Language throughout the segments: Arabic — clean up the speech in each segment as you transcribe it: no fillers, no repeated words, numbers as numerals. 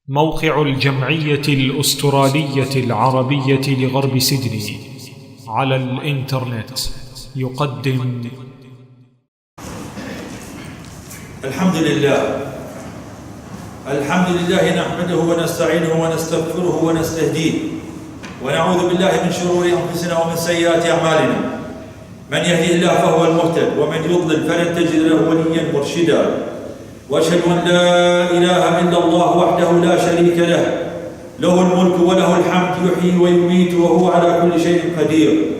موقع الجمعية الأسترالية العربية لغرب سيدني على الإنترنت يقدم الحمد لله نحمده ونستعينه ونستغفره ونستهديه ونعوذ بالله من شرور أنفسنا ومن سيئات أعمالنا. من يهديه الله فهو المهتد ومن يضلل فلن تجد له وليا مرشدا. وأشهد أن لا إله إلا الله وحده لا شريك له الملك وله الحمد يحيي ويميت وهو على كل شيء قدير.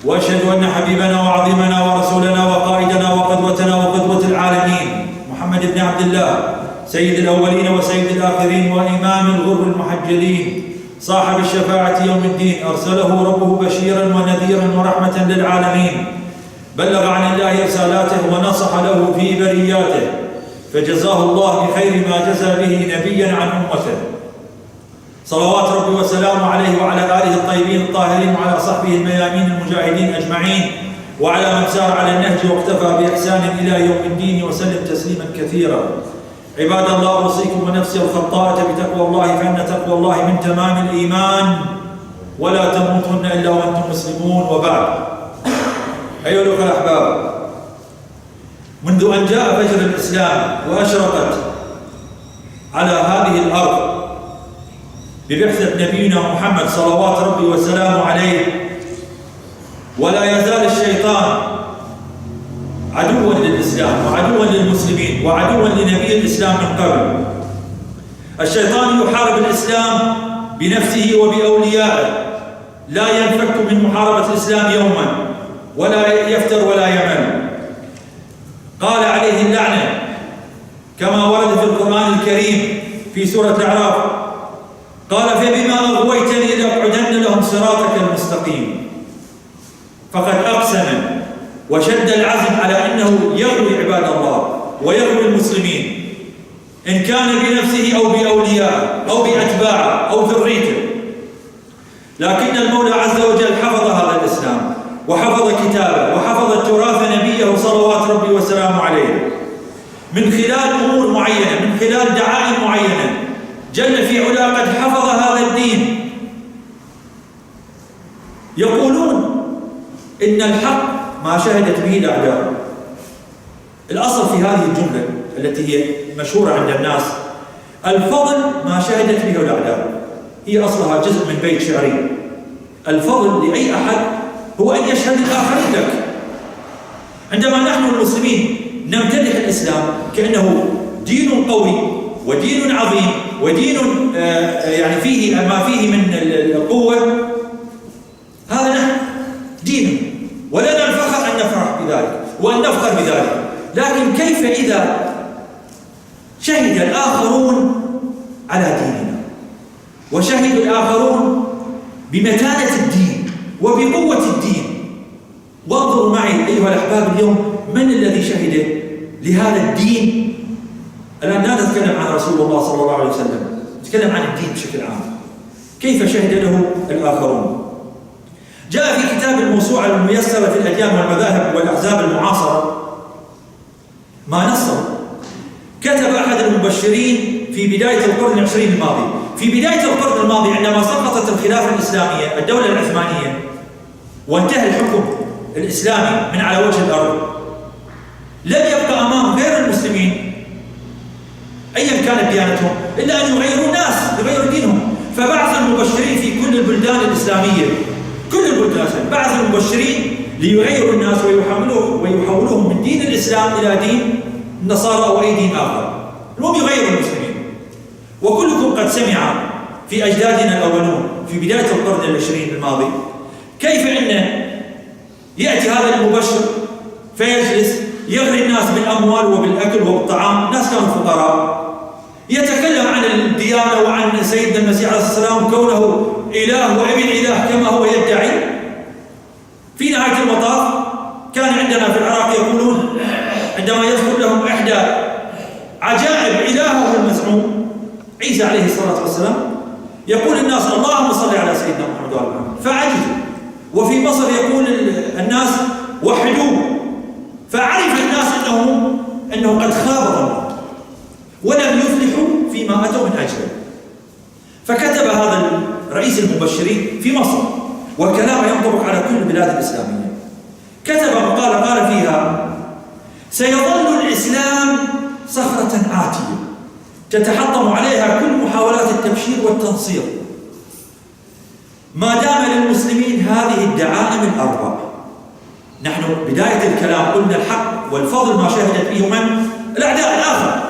وأشهد أن حبيبنا وعظيمنا ورسولنا وقائدنا وقدوتنا وقدوة العالمين محمد بن عبد الله سيد الأولين وسيد الآخرين وإمام الغر المحجلين صاحب الشفاعة يوم الدين، أرسله ربه بشيرا ونذيرا ورحمة للعالمين، بلغ عن الله رسالاته ونصح له في برياته، فجزاه الله بخير ما جزى به نبيا عن أمته. صلوات ربي وسلامه عليه وعلى آله الطيبين الطاهرين وعلى صحبه الميامين المجاهدين أجمعين وعلى من سار على النهج واقتفى بإحسان إلى يوم الدين وسلم تسليما كثيرا. عباد الله، أوصيكم ونفسي الخطاءة بتقوى الله، فإن تقوى الله من تمام الإيمان، ولا تموتن إلا وأنتم مسلمون. وبعد، أيها الأخوة الأحباب، منذ أن جاء فجر الإسلام وأشرقت على هذه الأرض ببعثة نبينا محمد صلوات ربي وسلامه عليه، ولا يزال الشيطان عدوا للإسلام وعدوا للمسلمين وعدوا لنبي الإسلام من قبل. الشيطان يحارب الإسلام بنفسه وبأوليائه، لا ينفك من محاربة الإسلام يوما ولا يفتر ولا يمل. قال عليه اللعنة كما ورد في القرآن الكريم في سورة الأعراف، قال فبما أغويتني لأقعدن لهم صراطك المستقيم. فقد أقسم وشد العزم على أنه يغوي عباد الله ويغوي المسلمين، إن كان بنفسه أو بأوليائه أو بأتباعه أو ذريته. لكن المولى عز وجل حفظ هذا الإسلام وحفظ كتابه وحفظ تراث نبيه صلوات ربي وسلامه عليه من خلال أمور معينة، من خلال دعائم معينة. جل في علا قد حفظ هذا الدين. يقولون إن الحق ما شهدت به الأعداء. الأصل في هذه الجملة التي هي مشهورة عند الناس، الفضل ما شهدت به الأعداء، هي أصلها جزء من بيت شعري. الفضل لأي أحد هو أن يشهد الآخرين لك. عندما نحن المسلمين نمتدح الإسلام كأنه دين قوي ودين عظيم ودين يعني فيه ما فيه من القوة، هذا نحن دين، ولنا الفخر أن نفرح بذلك وأن نفخر بذلك. لكن كيف إذا شهد الآخرون على ديننا وشهد الآخرون بمتانة الدين وبقوة الدين؟ وانظروا معي أيها الأحباب اليوم من الذي شهد لهذا الدين. الآن لا نتكلم عن رسول الله صلى الله عليه وسلم، نتكلم عن الدين بشكل عام، كيف شهد له الآخرون. جاء في كتاب الموسوعة الميسرة في الأديان والمذاهب والأحزاب المعاصرة ما نصه. كتب أحد المبشرين في بداية القرن العشرين الماضي، في بداية القرن الماضي عندما سقطت الخلافة الإسلامية الدولة العثمانية وانتهى الحكم الإسلامي من على وجه الأرض، لم يبقى أمام غير المسلمين أيا كانت ديانتهم إلا أن يغيروا الناس، يغيروا دينهم. فبعث المبشرين في كل البلدان الإسلامية، كل البلدان بعث المبشرين ليغيروا الناس ويحولوهم من دين الإسلام إلى دين النصارى أو أي دين آخر. المهم يغيروا المسلمين. وكلكم قد سمع في أجدادنا الأولون في بداية القرن العشرين الماضي كيف أن يأتي هذا المبشر فيجلس يغري الناس بالأموال وبالأكل وبالطعام. الناس كانوا فقراء، يتكلم عن الديانة وعن سيدنا المسيح عليه السلام كونه إله وابن إله كما هو يدعي. في نهاية المطاف كان عندنا في العراق يقولون عندما يذكر لهم إحدى عجائب إلهه المزعوم عيسى عليه الصلاة والسلام، يقول الناس اللهم صل على سيدنا محمد وعلى آله، فعجزوا. وفي مصر يقول الناس وحدوه، فعرف الناس أنه قد خاب ظنهم ولم يفلحوا فيما أتوا من أجله. رئيس المبشرين في مصر، وكلامه ينطبق على كل البلاد الإسلامية. كتب مقالة قال فيها: سيظل الإسلام صخرة عاتية تتحطم عليها كل محاولات التبشير والتنصير ما دام للمسلمين هذه الدعائم الأربع. نحن بداية الكلام قلنا الحق والفضل ما شهدت به من؟ الأعداء الآخر.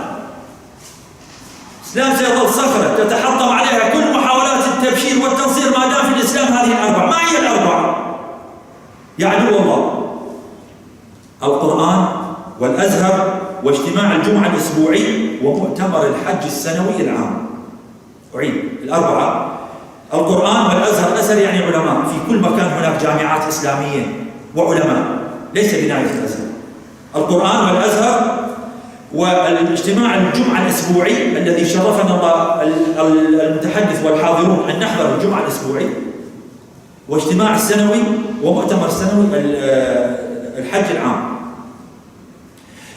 الإسلام سيظل صخرة تتحطم عليها كل محاولات التبشير والتنصير ما دام في الإسلام هذه الأربع. ما هي الأربع؟ يا عدو الله: القرآن والأزهر واجتماع الجمعة الأسبوعي ومؤتمر الحج السنوي العام. أعيد: الأربعة: القرآن والأزهر. الأزهر يعني علماء، في كل مكان هناك جامعات إسلامية وعلماء، ليس بناية الأزهر. القرآن والأزهر والاجتماع الجمعة الأسبوعي الذي شرفنا الله المتحدث والحاضرون أن نحضر الجمعة الأسبوعي، واجتماع السنوي ومؤتمر السنوي الحج العام.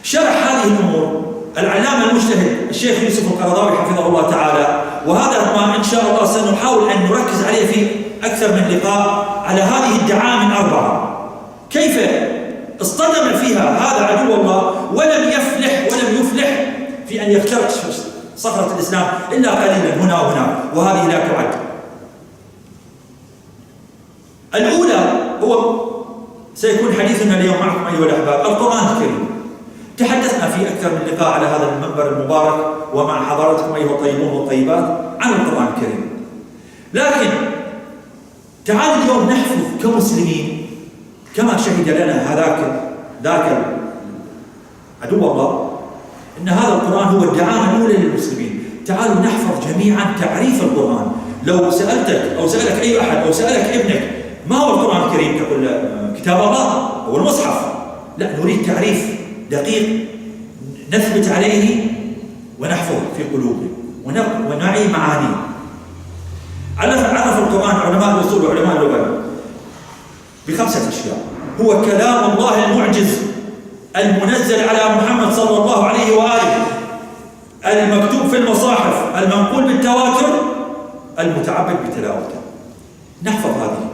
شرح هذه الأمور العلامة المجتهد الشيخ يوسف القرضاوي حفظه الله تعالى، وهذا ما إن شاء الله سنحاول أن نركز عليه في أكثر من لقاء، على هذه الدعائم الأربعة كيف اصطدم فيها هذا عدو الله ولم يفلح في أن يخترق صخرة الإسلام إلا قليلا هنا وهناك، وهذه لا تعد. الأولى هو سيكون حديثنا اليوم معكم أيها الأحباب القرآن الكريم. تحدثنا في أكثر من لقاء على هذا المنبر المبارك ومع حضراتكم أيها الطيبون والطيبات عن القرآن الكريم، لكن تعالوا اليوم نحفظ كمسلمين كما شهد لنا ذاك عدو الله إن هذا القرآن هو الدعامة الأولى للمسلمين. تعالوا نحفظ جميعا تعريف القرآن. لو سألتك أو سألك أي أحد أو سألك ابنك ما هو القرآن الكريم، تقول كتاب الله أو المصحف. لا، نريد تعريف دقيق نثبت عليه ونحفظه في قلوبنا ونعي معانيه. عرف القرآن علماء الأصول وعلماء اللغة بخمسة أشياء: هو كلام الله المعجز المنزل على محمد صلى الله عليه وآله، المكتوب في المصاحف، المنقول بالتواتر، المتعبد بتلاوته. نحفظ هذه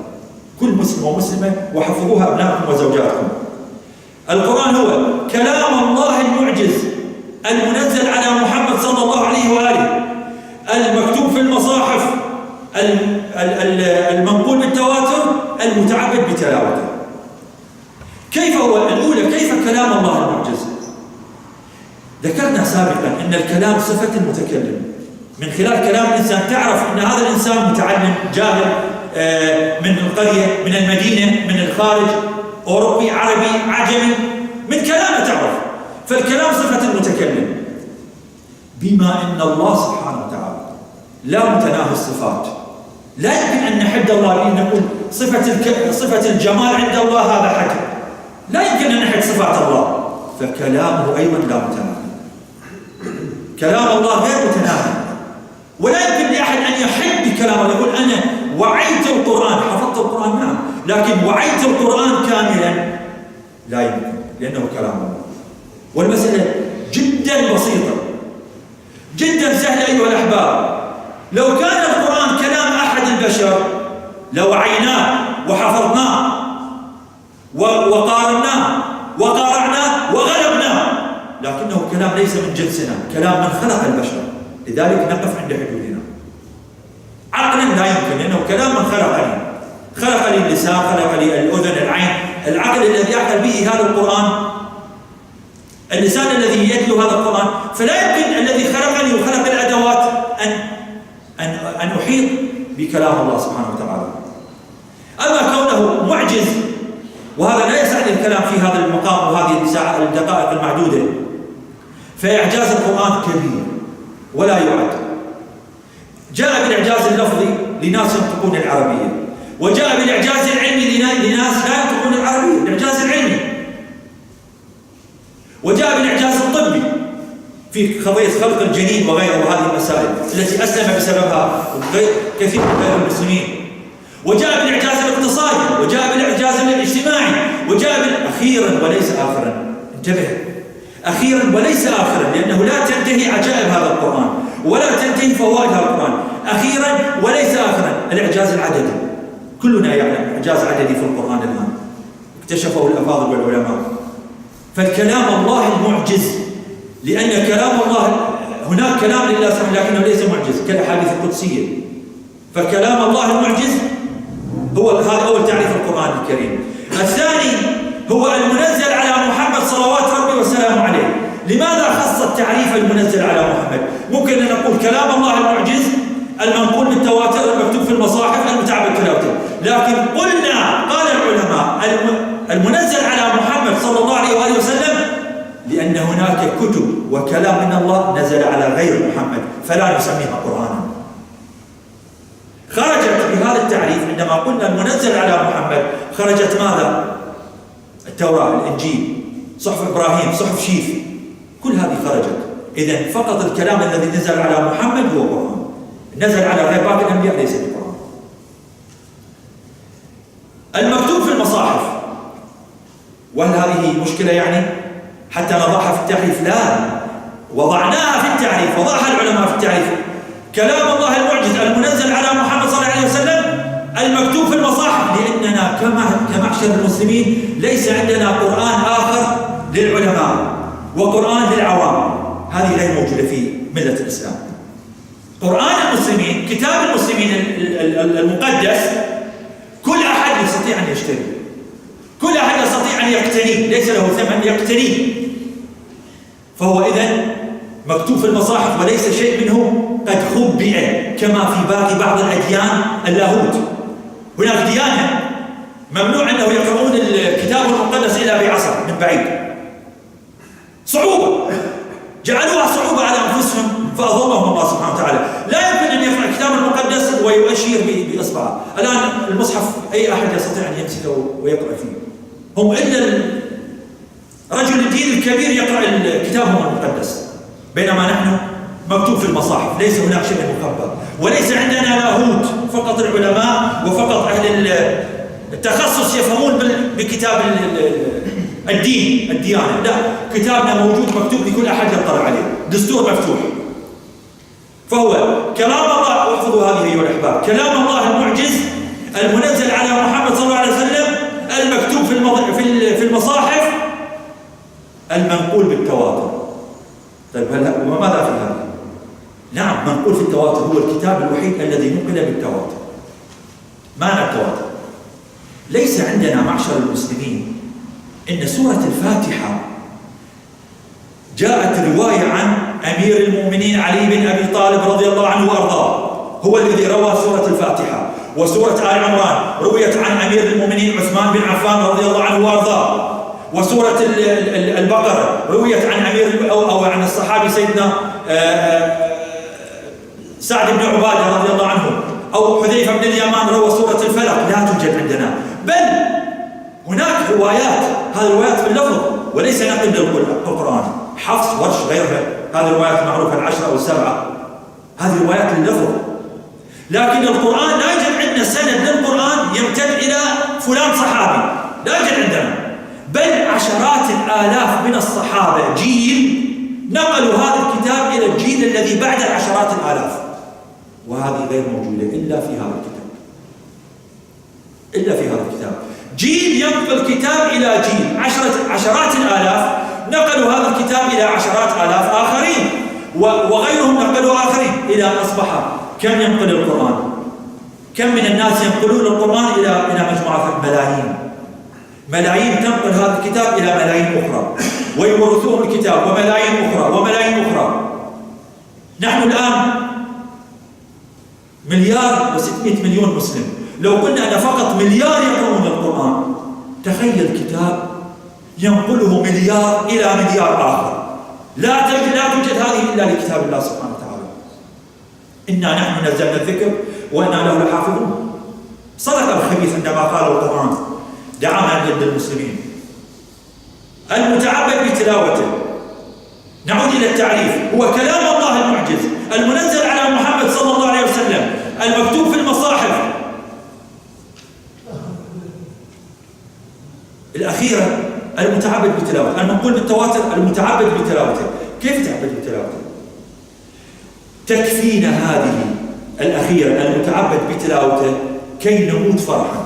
كل مسلم ومسلمة، وحفظوها أبنائكم وزوجاتكم. القرآن هو كلام الله المعجز المنزل على محمد صلى الله عليه وآله، المكتوب في المصاحف، المنقول بالتواتر، المتعبد بتلاوته. كيف هو؟ الأولى: كيف كلام الله المعجز؟ ذكرنا سابقا أن الكلام صفة المتكلم. من خلال كلام الإنسان تعرف أن هذا الإنسان متعلم، جاهل، من القرية، من المدينة، من الخارج، أوروبي، عربي، عجمي، من كلامه تعرف. فالكلام صفة المتكلم، بما أن الله سبحانه وتعالى لا متناهي الصفات، لا يمكن أن نحد الله بأن نقول صفة الجمال عند الله هذا حكم، لا يمكن أن نحد صفات الله، فكلامه أيضا لا متناهي. كلام الله غير متناهي، ولا يمكن لأحد أن يحد بكلامه، يقول أنا وعيت القرآن، حفظت القرآن، نعم، لكن وعيت القرآن كاملا لا يمكن، لأنه كلام الله. والمسألة جدا بسيطة، جدا سهلة أيها الأحباب. لو كان القرآن كلام أحد البشر لوعيناه وحفظناه وقارناه وقارعناه وغلبناه، لكنه كلام ليس من جنسنا، كلام من خلق البشر، لذلك نقف عند حدودنا. عقلا لا يمكن، لأنه كلام من خلق لي اللسان، خلق لي الأذن، العين، العقل الذي يعقل به هذا القرآن، اللسان الذي يتلو هذا القرآن. فلا يمكن الذي خلقني وخلق الأدوات أن أحيط بكلام الله سبحانه وتعالى. أما كونه معجز، وهذا لا يسعني الكلام في هذا المقام وهذه الدقائق المعدودة، فإعجاز القرآن كبير ولا يعد. جاء بالإعجاز اللفظي لناس ينطقون العربية، وجاء بالإعجاز العلمي لناس لا ينطقون العربية، الإعجاز العلمي، وجاء بالإعجاز الطبي في قضية خلق الجنين وغيره، وهذه المسائل التي أسلم بسببها كثير من غير المسلمين، وجاء بالإعجاز الاقتصادي، وجاء بالإعجاز الاجتماعي، وجاء أخيرا وليس آخرا. انتبه، أخيرا وليس آخرا، لأنه لا تنتهي عجائب هذا القرآن ولا تنتهي فوائد هذا القرآن. أخيرا وليس آخرا، الإعجاز العددي. كلنا يعلم إعجاز عددي في القرآن الآن اكتشفه الأفاضل والعلماء. فالكلام الله المعجز، لأن كلام الله هناك كلام لله سبحانه لكنه ليس معجز كالأحاديث القدسية. فكلام الله المعجز هو هذا أول تعريف القرآن الكريم. الثاني هو المنزل على محمد صلوات ربي وسلامه عليه. لماذا خص التعريف المنزل على محمد؟ ممكن أن نقول كلام الله المعجز المنقول بالتواتر المكتوب في المصاحف المتعبد تلاوته، لكن قلنا قال العلماء المنزل على محمد صلى الله عليه وآله وسلم لأن هناك كتب وكلام من الله نزل على غير محمد فلا نسميها قرآنا. خرجت بهذا التعريف عندما قلنا المنزل على محمد خرجت ماذا؟ التوراة، الإنجيل، صحف إبراهيم، صحف شيث، كل هذه خرجت. إذن فقط الكلام الذي نزل على محمد هو قرآن، نزل على غير باقي الأنبياء ليس بقرآن. المكتوب في المصاحف، وهل هذه مشكلة يعني حتى نضعها في التعريف؟ لا، وضعناها في التعريف، وضعها العلماء في التعريف. كلام الله المعجز المنزل على محمد صلى الله عليه وسلم المكتوب في المصاحف، لأننا كمعشر المسلمين ليس عندنا قرآن آخر للعلماء وقرآن للعوام، هذه غير موجودة في ملة الإسلام. قرآن المسلمين، كتاب المسلمين المقدس، كل أحد يستطيع أن يشتري، كل أحد يستطيع أن يقتني، ليس له ثمن، يقتني. فهو إذن مكتوب في المصاحف وليس شيء منه قد خبئ كما في باقي بعض الأديان اللاهوت. هناك ديانة ممنوع أنه يقرؤون الكتاب المقدس إلا بعصا من بعيد، صعوبة، جعلوها صعوبة على أنفسهم فأضلهم الله سبحانه وتعالى. لا يمكن أن يقرأ الكتاب المقدس ويؤشر بإصبعه. الآن المصحف أي أحد يستطيع أن يمسكه ويقرأ فيه، هم إلا رجل الدين الكبير يقرأ الكتاب المقدس، بينما نحن مكتوب في المصاحف، ليس هناك شيء مخبى، وليس عندنا لاهوت فقط العلماء وفقط أهل التخصص يفهمون بكتاب الدين الديانة. لا، كتابنا موجود مكتوب لكل أحد يطلع عليه، دستور مفتوح. فهو كلام الله، واحفظوا هذه أيها الأحباب، كلام الله المعجز المنزل على محمد صلى الله عليه وسلم المكتوب في المصاحف المنقول بالتواتر. طيب وماذا في هذا؟ نعم، منقول في التواتر، هو الكتاب الوحيد الذي نقل بالتواتر. معنى التواتر؟ ليس عندنا معشر المسلمين إن سورة الفاتحة جاءت رواية عن أمير المؤمنين علي بن أبي طالب رضي الله عنه وأرضاه، هو الذي روى سورة الفاتحة. وسورة آل عمران رويت عن أمير المؤمنين عثمان بن عفان رضي الله عنه وأرضاه. وسورة البقرة رويت عن أمير أو عن الصحابي سيدنا سعد بن عبادة رضي الله عنه، أو حذيفة بن اليمان روى سورة الفلق. لا توجد عندنا، بل هناك روايات، هذه الروايات باللفظ وليس نقل للقرآن، حفص، ورش، غيرها، هذه الروايات معروفة 10 أو 7، هذه روايات لللفظ. لكن القرآن لا يوجد عندنا سند للقرآن يمتد إلى فلان صحابي، لا يوجد عندنا، بل عشرات الآلاف من الصحابة جيل نقلوا هذا الكتاب إلى الجيل الذي بعد عشرات الآلاف، وهذه غير موجودة إلا في هذا الكتاب، إلا في هذا الكتاب. جيل ينقل كتاب إلى جيل، عشرات الآلاف نقلوا هذا الكتاب إلى عشرات آلاف آخرين، وغيرهم نقلوا آخرين، إلى أن أصبح كم ينقل القرآن؟ كم من الناس ينقلون القرآن إلى مجموعة؟ ملايين تنقل هذا الكتاب إلى ملايين أخرى، ويورثوهم الكتاب وملايين أخرى وملايين أخرى. نحن الآن 1,600,000,000 مسلم، لو قلنا أن فقط 1,000,000,000 يقرؤون القرآن، تخيل كتاب ينقله 1,000,000,000 إلى 1,000,000,000 آخر. لا توجد هذه إلا لكتاب الله سبحانه وتعالى. إنا نحن نزلنا الذكر وإنا له لحافظون. صدق الخبيث عندما قال القرآن دعاما ضد المسلمين. المتعبد بتلاوته، نعود إلى التعريف، هو كلام الله المعجز المنزل على محمد صلى الله عليه وسلم المكتوب في المصاحف الأخيرة، المتعبد بتلاوته، المنقول بالتواتر، المتعبد بتلاوته. كيف تعبد بتلاوته؟ تكفينا هذه الأخيرة المتعبد بتلاوته كي نموت فرحا.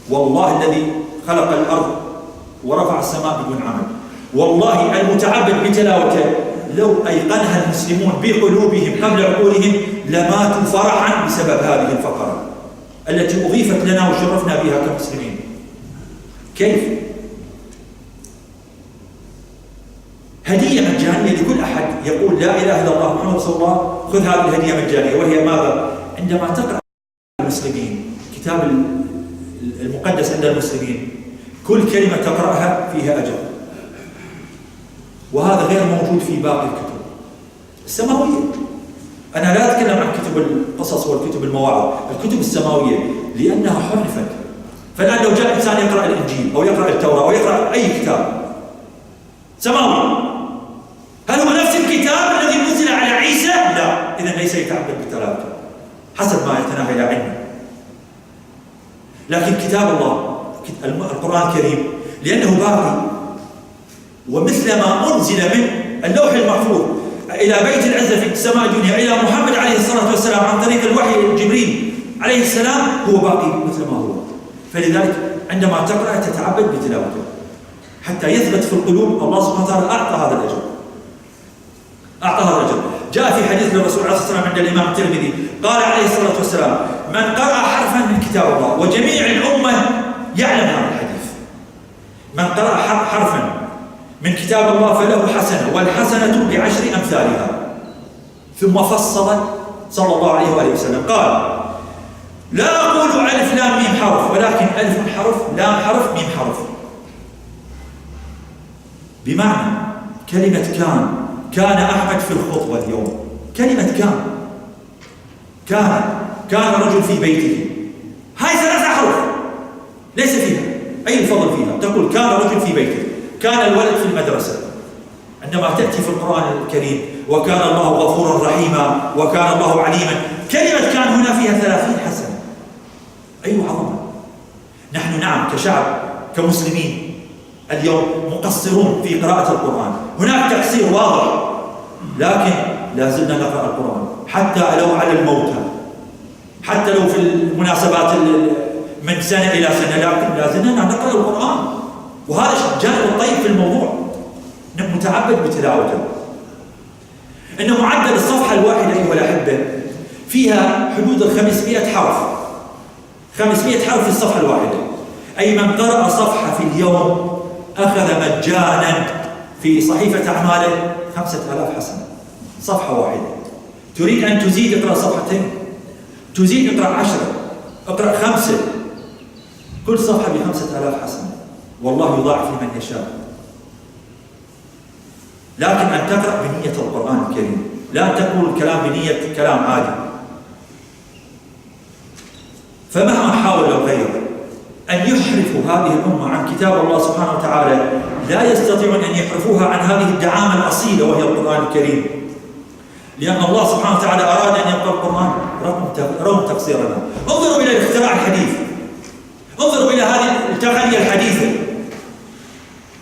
والله الذي خلق الأرض ورفع السماء بدون عمل، والله المتعبد بتلاوته لو أيقنها المسلمون بقلوبهم قبل عقولهم لماتوا فرحا بسبب هذه الفقرة التي أضيفت لنا وشرفنا بها كمسلمين. كيف؟ هدية مجانية لكل أحد يقول لا إله إلا الله محمد رسول الله، خذ هذه الهدية مجانية. وهي ماذا؟ عندما تقرأ المسلمين كتاب المقدس عند المسلمين كل كلمة تقرأها فيها أجر، وهذا غير موجود في باقي الكتب السماوية. أنا لا أتكلم عن كتب القصص والكتب المواعظ، الكتب السماوية لأنها حرفت. فالآن لو جاء إنسان يقرأ الإنجيل أو يقرأ التوراة أو يقرأ أي كتاب سماوي، هل هو نفس الكتاب الذي نزل على عيسى؟ لا، إذن ليس يتعبد بتلاوته حسب ما يتناهى إلى علمه. لكن كتاب الله القرآن الكريم لأنه باقي، ومثل ما أنزل من اللوح المحفوظ إلى بيت العزة في السماء الدنيا إلى محمد عليه الصلاة والسلام عن طريق الوحي جبريل عليه السلام هو باقي مثل ما هو. فلذلك عندما تقرأ تتعبد بتلاوته حتى يثبت في القلوب. الله سبحانه وتعالى أعطى هذا الأجر، أعطى هذا الأجر. جاء في حديث الرسول عليه الصلاة والسلام عند الإمام الترمذي قال عليه الصلاة والسلام من قرأ حرفا من كتاب الله، وجميع الأمة يعلم هذا الحديث، من قرأ حرفا من كتاب الله فله حسنة والحسنة بعشر أمثالها. ثم فصل صلى الله عليه وآله وسلم قال لا أقول ألف لام ميم حرف، ولكن ألف حرف لام حرف ميم حرف. بمعنى كلمة كان أحمد في الخطبة اليوم، كلمة كان رجل في بيته، هاي ثلاث أحرف ليس فيها أي فضل فيها. تقول كان رجل في بيته، كان الولد في المدرسة. عندما تأتي في القرآن الكريم وكان الله غفورا رحيما وكان الله عليما، كلمة كان هنا فيها 30 حسنة. أي عظمة! نحن نعم كشعب كمسلمين اليوم مقصرون في قراءة القرآن، هناك تقصير واضح، لكن لا زلنا نقرأ القرآن حتى لو على الموتى، حتى لو في المناسبات من سنة إلى سنة، لكن لا زلنا نقرأ القرآن. وهذا الجانب الطيب في الموضوع، متعبد بتلاوته. إن معدل الصفحة الواحدة أيها الأحبة فيها حدود 500 حرف، 500 حرف في الصفحة الواحدة. أي من قرأ صفحة في اليوم أخذ مجانا في صحيفة أعماله 5000 حسنة، صفحة واحدة. تريد أن تزيد اقرأ صفحتين، تزيد اقرأ 10، اقرأ 5، كل صفحة ب5000 حسنة، والله يضاعف لمن يشاء. لكن أن تقرأ بنية القرآن الكريم، لا تقول الكلام بنية كلام عادي. فمهما حاول الغير أن يحرفوا هذه الأمة عن كتاب الله سبحانه وتعالى لا يستطيعون أن يحرفوها عن هذه الدعامة الأصيلة وهي القرآن الكريم، لأن الله سبحانه وتعالى أراد أن يبقى القرآن رغم تقصيرنا. انظروا إلى الاختراع الحديث، انظروا إلى هذه التقنية الحديثة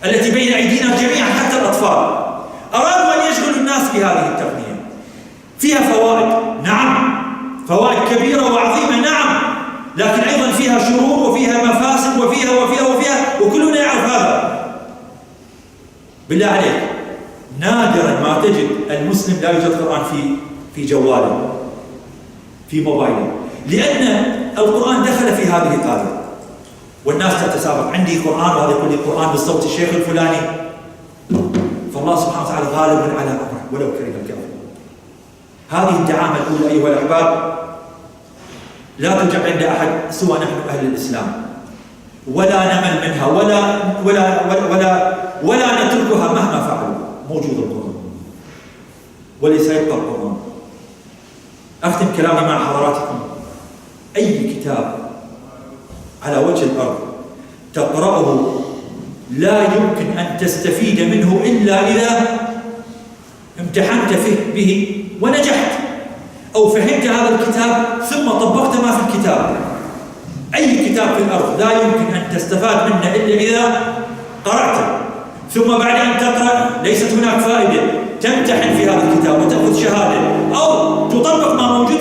التي بين أيدينا جميعا حتى الأطفال. أرادوا أن يشغلوا الناس بهذه التقنية، فيها فوائد، نعم، فوائد كبيرة وعظيمة، نعم، لكن أيضا فيها شرور وفيها مفاسد وفيها وكلنا يعرف هذا. بالله عليك، نادرا ما تجد المسلم لا يوجد قرآن في جواله، في موبايله، لأن القرآن دخل في هذه الآية والناس تتسابق، عندي قرآن وهذا يقول لي قرآن بالصوت الشيخ الفلاني. فالله سبحانه وتعالى غالب على أمره ولو كره الكافرون. هذه الدعامة الأولى أيها الأحباب لا توجد عند أحد سوى نحن أهل الإسلام، ولا نمل منها ولا نتركها مهما فعلوا. موجود القرآن وليس يبقى القرآن. أختم كلامي مع حضراتكم، أي كتاب على وجه الأرض تقرأه لا يمكن أن تستفيد منه إلا إذا امتحنت به ونجحت، أو فهمت هذا الكتاب ثم طبقت ما في الكتاب. أي كتاب في الأرض لا يمكن أن تستفاد منه إلا إذا قرأته، ثم بعد أن تقرأ ليست هناك فائدة، تمتحن في هذا الكتاب وتأخذ شهادة أو تطبق ما موجود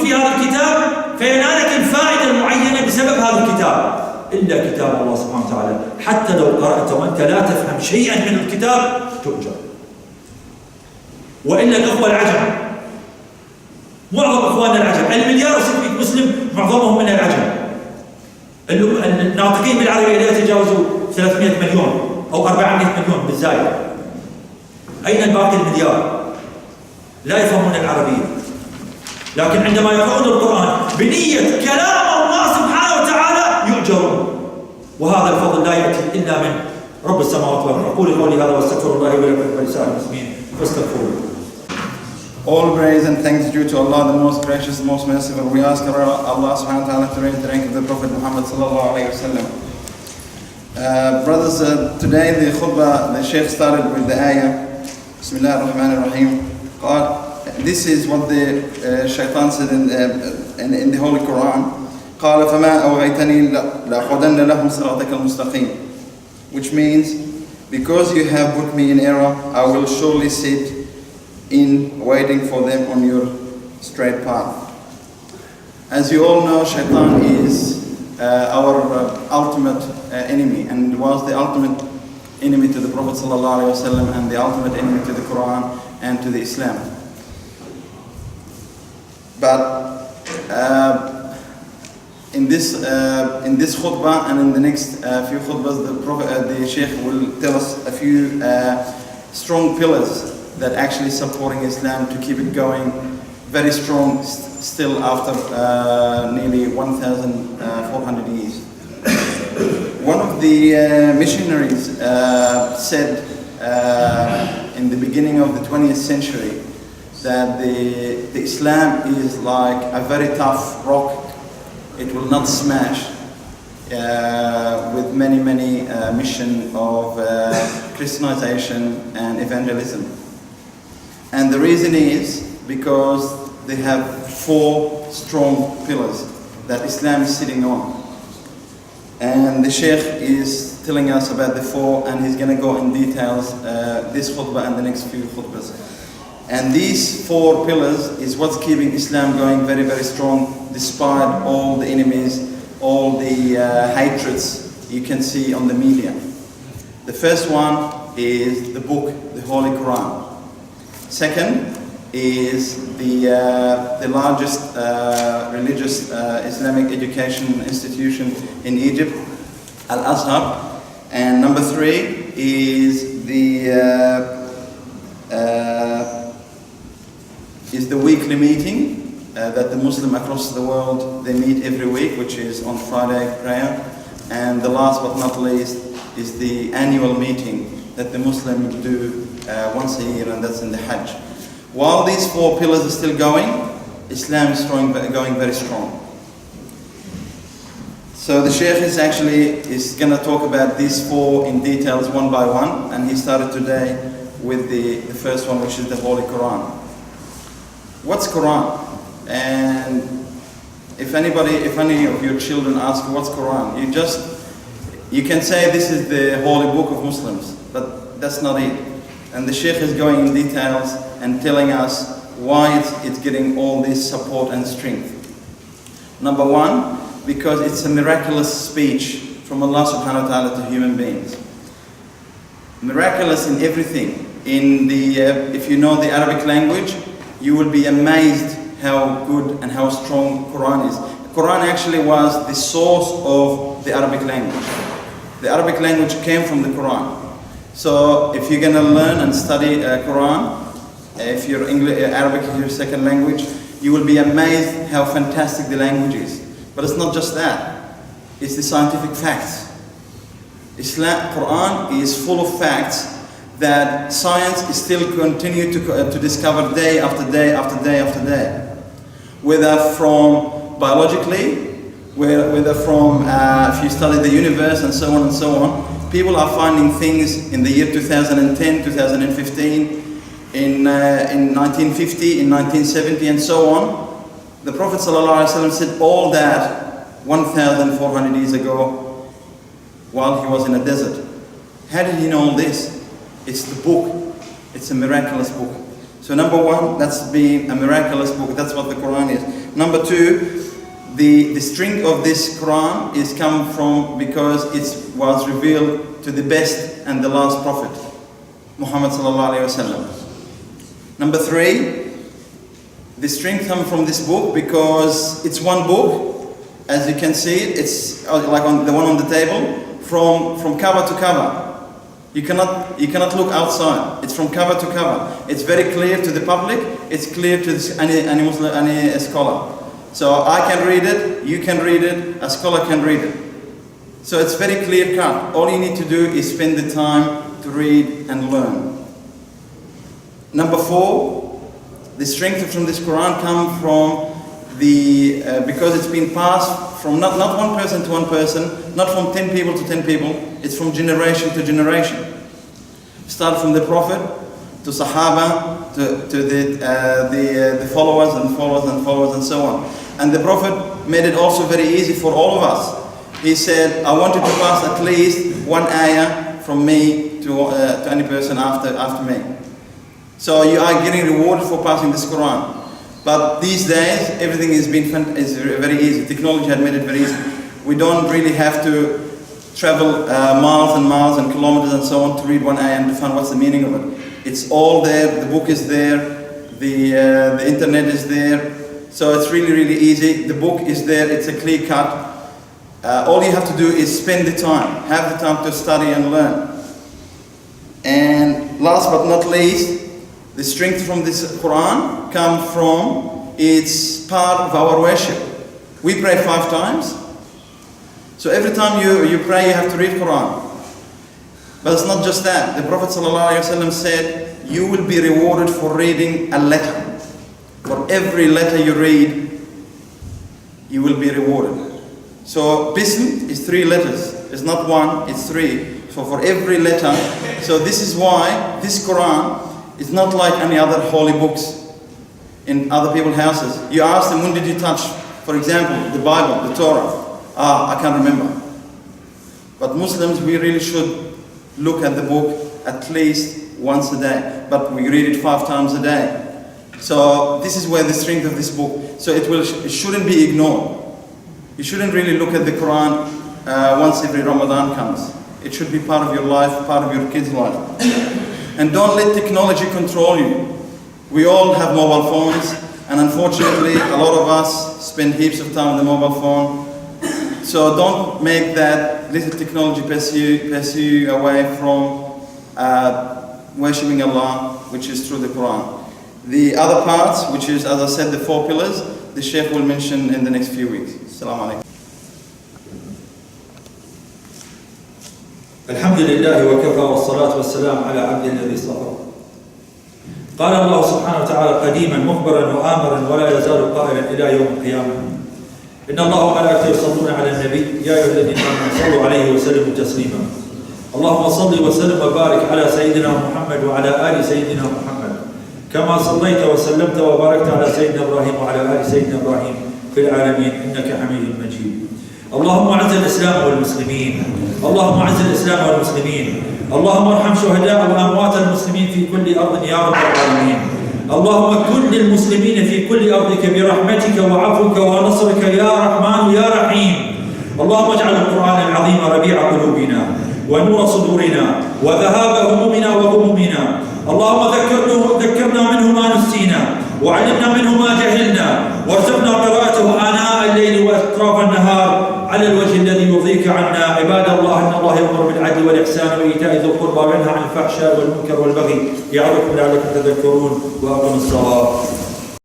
فينالك الفائدة المعينة بسبب هذا الكتاب، إلا كتاب الله سبحانه وتعالى حتى لو قرأت وأنت لا تفهم شيئا من الكتاب تؤجر. وإلا الأخوة العجم، معظم إخواننا العجم، 1,600,000 مسلم معظمهم من العجم، الناطقين بالعربية لا يتجاوزوا 300 مليون أو 400 مليون بالزايد. أين الباقي المليار؟ لا يفهمون العربية، لكن عندما يقرؤون القرآن بنية كلام الله سبحانه وتعالى يؤجرون. وهذا الفضل لا يأتي إلا من رب السماوات والأرض. أقول قولي هذا واستغفر الله ولكم ولسائر المسلمين فاستغفروه. All praise and thanks due to Allah, the most gracious, most merciful. We ask Allah subhanahu wa ta'ala to raise the rank of the Prophet Muhammad sallallahu alayhi wa sallam. Brothers, today the khutbah, the Sheikh started with the ayah, Bismillah ar-Rahman ar-Rahim. This is what the shaitan said in the Holy Quran. قال فما أوغيتني لأقعدن لهم صراطك المستقيم, which means, because you have put me in error, I will surely sit in waiting for them on your straight path. As you all know, shaitan is our ultimate enemy, and was the ultimate enemy to the Prophet ﷺ, and the ultimate enemy to the Quran and to the Islam. But in this khutbah and in the next few khutbahs, the Sheikh will tell us a few strong pillars that actually supporting Islam to keep it going very strong still after nearly 1,400 years. One of the missionaries said in the beginning of the 20th century that the Islam is like a very tough rock. It will not smash with many mission of Christianization and evangelism. And the reason is because they have 4 strong pillars that Islam is sitting on. And the Sheikh is telling us about the 4, and he's going to go in details this khutbah and the next few khutbahs. And these 4 pillars is what's keeping Islam going very strong despite all the enemies, all the hatreds you can see on the media. The first one is the book, the Holy Quran. Second is the largest religious Islamic education institution in Egypt, Al-Azhar. And number 3 is the weekly meeting that the Muslim across the world, they meet every week, which is on Friday prayer. And the last but not least is the annual meeting that the Muslims do once a year, and that's in the Hajj. While these 4 pillars are still going, Islam is going very strong. So the Sheikh is going to talk about these 4 in details one by one, and he started today with the first one, which is the Holy Quran. What's Quran? And if any of your children ask what's Quran, you can say this is the holy book of Muslims, but that's not it. And the Sheikh is going in details and telling us why it's getting all this support and strength. Number 1, because it's a miraculous speech from Allah subhanahu wa ta'ala to human beings. Miraculous in everything. If you know the Arabic language, you will be amazed how good and how strong Quran is. Quran actually was the source of the Arabic language. The Arabic language came from the Quran. So if you're going to learn and study Quran, if Arabic is your second language, you will be amazed how fantastic the language is. But it's not just that. It's the scientific facts. Quran is full of facts that science is still continue to discover day after day after day after day. Whether from biologically, whether from if you study the universe and so on, people are finding things in the year 2010, 2015, in 1950, in 1970, and so on. The Prophet ﷺ said all that 1,400 years ago while he was in a desert. How did he know all this? It's the book. It's a miraculous book. So number 1, that's being a miraculous book. That's what the Quran is. Number 2, the strength of this Quran is come from because it was revealed to the best and the last prophet, Muhammad sallallahu alaihi wasallam. Number 3, the strength comes from this book because it's one book. As you can see, it's like on the one on the table, from cover to cover. You cannot look outside. It's from cover to cover. It's very clear to the public. It's clear to any Muslim, any scholar. So I can read it, you can read it, a scholar can read it. So it's very clear cut. All you need to do is spend the time to read and learn. Number 4, the strength from this Quran comes from because it's been passed from not one person to one person, not from 10 people to 10 people, it's from generation to generation. Start from the Prophet to Sahaba to the followers and followers and followers and so on. And the Prophet made it also very easy for all of us. He said, I want you to pass at least one ayah from me to any person after me. So you are getting rewarded for passing this Quran. But these days, everything is very easy. Technology had made it very easy. We don't really have to travel miles and miles and kilometers and so on to read one ayah and to find what's the meaning of it. It's all there. The book is there. The internet is there. So it's really, really easy. The book is there. It's a clear cut. All you have to do is spend the time. Have the time to study and learn. And last but not least, the strength from this Quran comes from it's part of our worship. We pray 5 times. So every time you pray, you have to read Quran. But it's not just that. The Prophet ﷺ said, you will be rewarded for reading a letter. For every letter you read, you will be rewarded. So Bism is 3 letters. It's not 1, it's 3. So for every letter. So this is why this Quran is not like any other holy books in other people's houses. You ask them, when did you touch, for example, the Bible, the Torah? I can't remember. But Muslims, we really should look at the book at least once a day. But we read it 5 times a day. So this is where the strength of this book. So it shouldn't be ignored. You shouldn't really look at the Quran once every Ramadan comes. It should be part of your life, part of your kids' life. And don't let technology control you. We all have mobile phones, and unfortunately, a lot of us spend heaps of time on the mobile phone. So don't make that little technology pass you away from worshipping Allah, which is through the Quran. The other parts, which is, as I said, the 4 pillars, the Sheikh will mention in the next few weeks. Assalamu alaikum. الحمد لله وكفى والصلاة والسلام على عبد الذي اصطفى. قال الله سبحانه وتعالى قديما مخبرا وآمرا ولا يزال قائلا إلى يوم القيامة. إن الله وملائكته يصلون على النبي يا أيها الذين آمنوا صلوا عليه وسلموا تسليما. اللهم صل وسلم وبارك على سيدنا محمد وعلى آل سيدنا محمد كما صليت وسلمت وباركت على سيدنا إبراهيم وعلى آل سيدنا إبراهيم في العالمين إنك حميد مجيد. اللهم اعز الإسلام والمسلمين. اللهم اعز الإسلام والمسلمين. اللهم ارحم شهداء وأموات المسلمين في كل أرض يا رب العالمين. اللهم كن للمسلمين في كل أرضك برحمتك وعفوك ونصرك يا رحمن يا رحيم. اللهم اجعل القرآن العظيم ربيع قلوبنا ونور صدورنا وذهاب همومنا وغمومنا. اللهم ذكرنا منه ما نسينا وعلمنا منه ما جهلنا وارزقنا قراءته آناء الليل وأطراف النهار على الوجه الذي يرضيك عنا. عباد الله إن الله يأمر بالعدل والإحسان وإيتاء ذي القربى وينهى عن الفحشاء والمنكر والبغي يعظكم لعلكم تذكرون وأقيموا الصلاة.